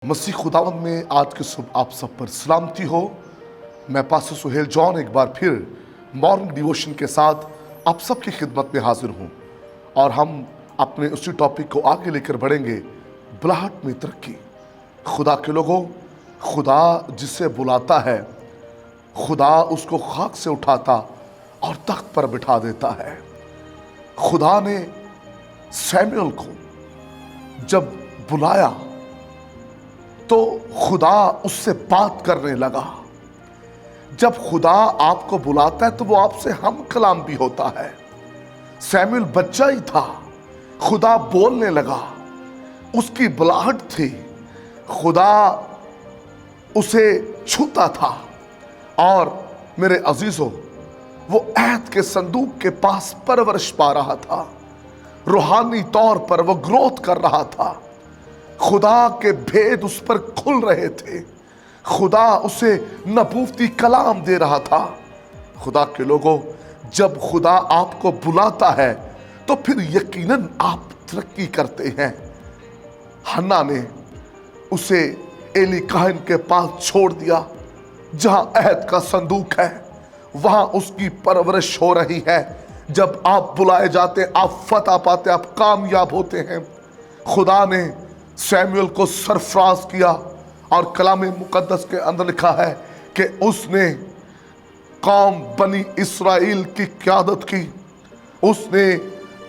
मसीह खुदावंद में आज के सुबह आप सब पर सलामती हो। मैं पास्टर सुहेल जॉन एक बार फिर मॉर्निंग डिवोशन के साथ आप सबकी खिदमत में हाजिर हूँ और हम अपने उसी टॉपिक को आगे लेकर बढ़ेंगे, बुलाहट में तरक्की। खुदा के लोगों, खुदा जिसे बुलाता है, खुदा उसको खाक से उठाता और तख्त पर बिठा देता है। खुदा ने सैमुएल को जब बुलाया तो खुदा उससे बात करने लगा। जब खुदा आपको बुलाता है तो वो आपसे हम कलाम भी होता है। सैमुएल बच्चा ही था, खुदा बोलने लगा, उसकी बुलाहट थी, खुदा उसे छूता था। और मेरे अजीजों, वो ऐत के संदूक के पास परवरिश पा रहा था, रूहानी तौर पर वो ग्रोथ कर रहा था। खुदा के भेद उस पर खुल रहे थे, खुदा उसे नबूवती कलाम दे रहा था। खुदा के लोगों, जब खुदा आपको बुलाता है तो फिर यकीनन आप तरक्की करते हैं। हन्ना ने उसे एली काहन के पास छोड़ दिया, जहां अहद का संदूक है, वहां उसकी परवरिश हो रही है। जब आप बुलाए जाते, आप फतह पाते, आप कामयाब होते हैं। खुदा ने सैमुएल को सरफराज किया और कलाम मुकद्दस के अंदर लिखा है कि उसने कौम बनी इस्राएल की क़यादत की, उसने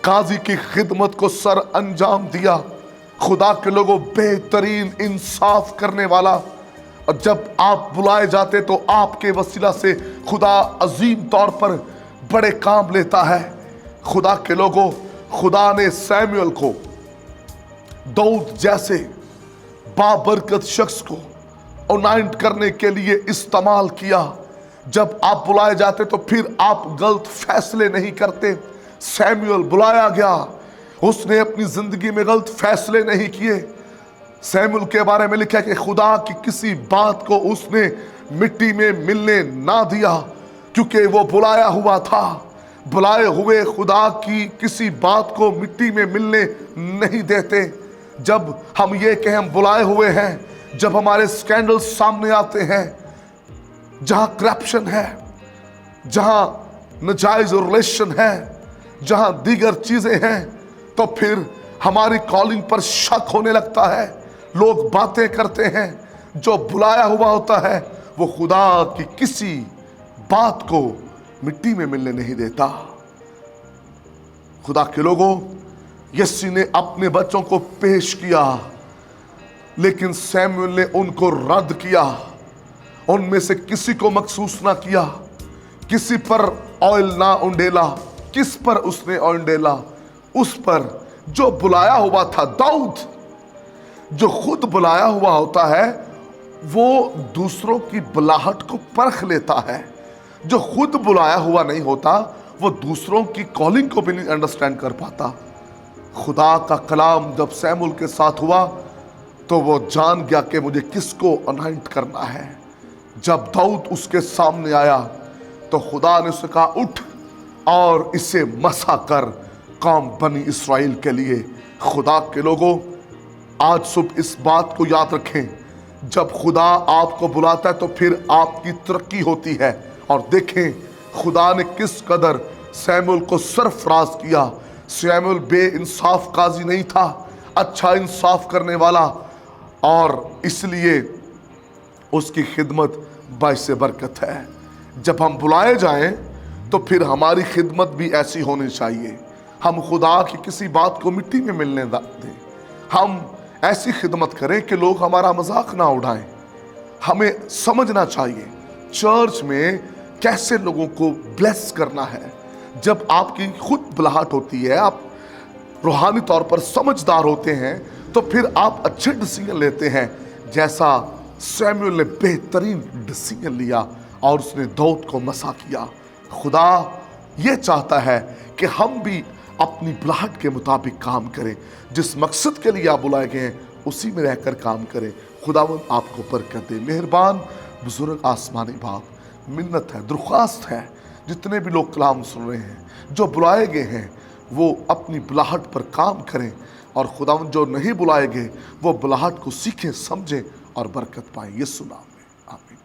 काजी की खिदमत को सर अंजाम दिया। खुदा के लोगों, बेहतरीन इंसाफ करने वाला। और जब आप बुलाए जाते तो आपके वसीला से खुदा अजीम तौर पर बड़े काम लेता है। खुदा के लोगों, खुदा ने सैमुएल को दाऊद जैसे बाबरकत शख्स को अनाइंट करने के लिए इस्तेमाल किया। जब आप बुलाए जाते तो फिर आप गलत फैसले नहीं करते। सैमुएल बुलाया गया, उसने अपनी जिंदगी में गलत फैसले नहीं किए। सैमुएल के बारे में लिखा है कि खुदा की किसी बात को उसने मिट्टी में मिलने ना दिया, क्योंकि वो बुलाया हुआ था। बुलाए हुए खुदा की किसी बात को मिट्टी में मिलने नहीं देते। जब हम ये कहें हम बुलाए हुए हैं, जब हमारे स्कैंडल सामने आते हैं, जहां करप्शन है, जहां नाजायज रिलेशन है, जहां दीगर चीजें हैं, तो फिर हमारी कॉलिंग पर शक होने लगता है। लोग बातें करते हैं। जो बुलाया हुआ होता है वो खुदा की किसी बात को मिट्टी में मिलने नहीं देता। खुदा के लोगों, यस्सी ने अपने बच्चों को पेश किया, लेकिन सैमुएल ने उनको रद्द किया। उनमें से किसी को मखसूस ना किया, किसी पर ऑयल ना उंडेला। किस पर उसने उंडेला? उस पर जो बुलाया हुआ था, दाऊद। जो खुद बुलाया हुआ होता है वो दूसरों की बुलाहट को परख लेता है। जो खुद बुलाया हुआ नहीं होता वो दूसरों की कॉलिंग को भी नहीं अंडरस्टैंड कर पाता। खुदा का कलाम जब सैमुएल के साथ हुआ तो वो जान गया कि मुझे किसको अनाइंट करना है। जब दाऊद उसके सामने आया तो खुदा ने उसे कहा, उठ और इसे मसा कर कौम बनी इस्राएल के लिए। खुदा के लोगों, आज सुबह इस बात को याद रखें, जब खुदा आपको बुलाता है तो फिर आपकी तरक्की होती है। और देखें खुदा ने किस कदर सैमुएल को सरफराज किया। सैमुएल बेइंसाफ काजी नहीं था, अच्छा इंसाफ करने वाला, और इसलिए उसकी खिदमत बाइस बरकत है। जब हम बुलाए जाएं तो फिर हमारी खिदमत भी ऐसी होनी चाहिए। हम खुदा की किसी बात को मिट्टी में मिलने दें। हम ऐसी खिदमत करें कि लोग हमारा मजाक ना उड़ाएं। हमें समझना चाहिए चर्च में कैसे लोगों को ब्लेस करना है। जब आपकी खुद बुलाहट होती है, आप रूहानी तौर पर समझदार होते हैं, तो फिर आप अच्छे डिसीजन लेते हैं। जैसा सैमुएल ने बेहतरीन डिसीजन लिया और उसने दाऊद को मसा किया। खुदा ये चाहता है कि हम भी अपनी बुलाहट के मुताबिक काम करें। जिस मकसद के लिए आप बुलाए गए हैं उसी में रहकर काम करें। खुदावंद आपको बरकत दे। मेहरबान बुजुर्ग आसमानी बाप, मिन्नत है, दरख्वास्त है, जितने भी लोग कलाम सुन रहे हैं, जो बुलाए गए हैं, वो अपनी बुलाहट पर काम करें। اور خداوند جو نہیں بلائیں گے وہ بلاہٹ کو سیکھیں، سمجھیں اور برکت پائیں۔ یسوع نام میں آمین۔